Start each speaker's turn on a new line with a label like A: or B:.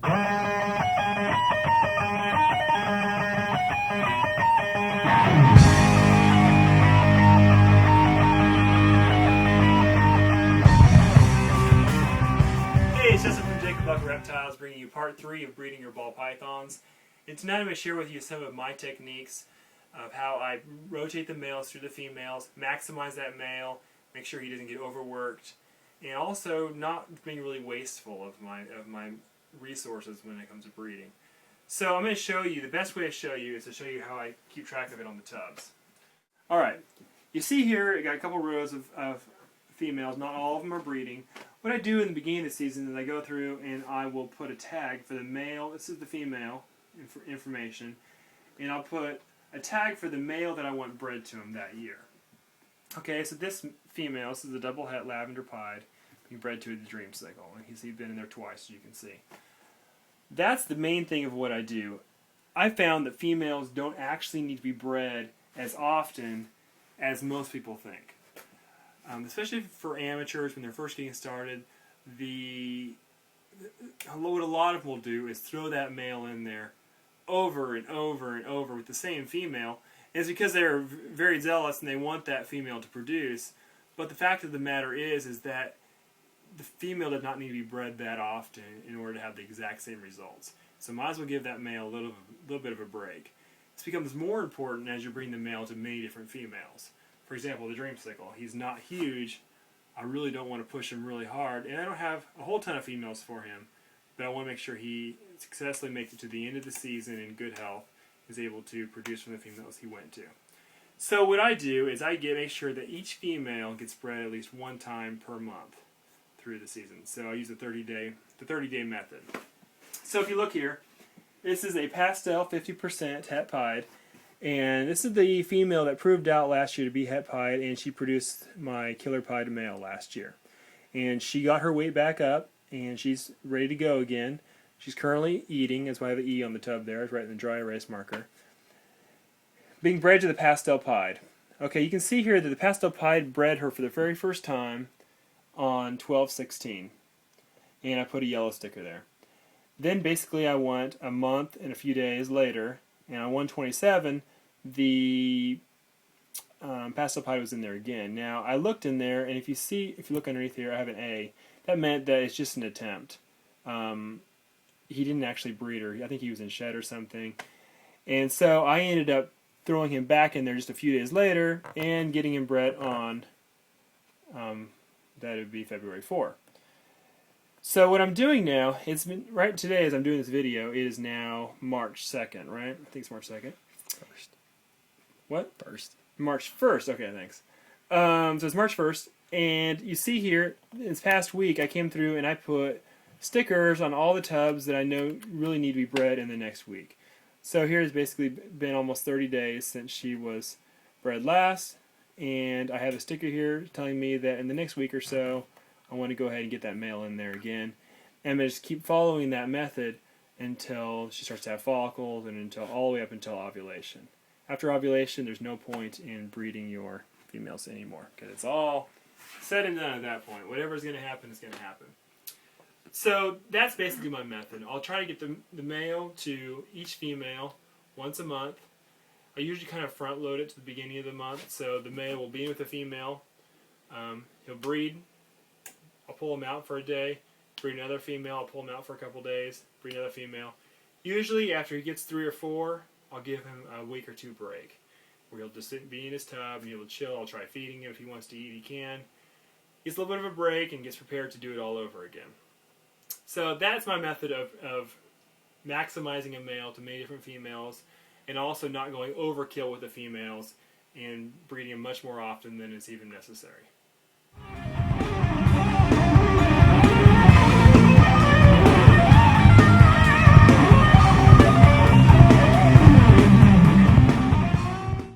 A: Hey, it's Justin from Jacob Buck Reptiles, bringing you part 3 of breeding your ball pythons. And tonight I'm going to share with you some of my techniques of how I rotate the males through the females, maximize that male, make sure he doesn't get overworked, and also not being really wasteful of my resources when it comes to breeding. So I'm going to show you, the best way to show you is to show you how I keep track of it on the tubs. Alright, you see here I got a couple rows of females, not all of them are breeding. What I do in the beginning of the season is I go through and I will put a tag for the male, this is the female information, and I'll put a tag for the male that I want bred to him that year. Okay, so this female, this is a double het lavender pied, being bred to the Dream Cycle, and he's been in there twice, as you can see. That's the main thing of what I do. I found that females don't actually need to be bred as often as most people think. Especially for amateurs when they're first getting started, what a lot of them will do is throw that male in there over and over and over with the same female. And it's because they're very zealous and they want that female to produce. But the fact of the matter is that the female does not need to be bred that often in order to have the exact same results. So might as well give that male a little bit of a break. This becomes more important as you bring the male to many different females. For example, the Dream Cycle. He's not huge. I really don't want to push him really hard, and I don't have a whole ton of females for him, but I want to make sure he successfully makes it to the end of the season in good health, is able to produce from the females he went to. So what I do is I make sure that each female gets bred at least one time per month through the season. So I use the 30-day method. So if you look here, this is a pastel 50% het pied. And this is the female that proved out last year to be het pied, and she produced my killer pied male last year. And she got her weight back up, and she's ready to go again. She's currently eating, that's why I have the E on the tub there, it's right in the dry erase marker. Being bred to the pastel pied. Okay, you can see here that the pastel pied bred her for the very first time on 12/16. And I put a yellow sticker there. Then basically I went a month and a few days later, and on 1/27, the pastel pied was in there again. Now I looked in there, and if you look underneath here, I have an A. That meant that it's just an attempt. He didn't actually breed her. I think he was in shed or something. And so I ended up throwing him back in there just a few days later and getting him bred on that would be February 4. So what I'm doing now, it's been right today as I'm doing this video, it is now March 2nd, right? I think it's March 2nd.
B: First.
A: What? First. March 1st. Okay, thanks. So it's March 1st, and you see here, this past week I came through and I put stickers on all the tubs that I know really need to be bred in the next week. So here has basically been almost 30 days since she was bred last, and I have a sticker here telling me that in the next week or so I want to go ahead and get that male in there again. And I'm going to just keep following that method until she starts to have follicles and all the way up until ovulation. After ovulation, there's no point in breeding your females anymore because it's all said and done at that point. Whatever's going to happen is going to happen. So that's basically my method. I'll try to get the male to each female once a month. I usually kind of front load it to the beginning of the month, so the male will be with the female. He'll breed. I'll pull him out for a day, breed another female, I'll pull him out for a couple days, breed another female. Usually after he gets 3 or 4, I'll give him a week or 2 break, where he'll just be in his tub and he'll chill. I'll try feeding him. If he wants to eat, he can. Gets a little bit of a break and gets prepared to do it all over again. So that's my method of maximizing a male to many different females, and also not going overkill with the females and breeding them much more often than is even necessary.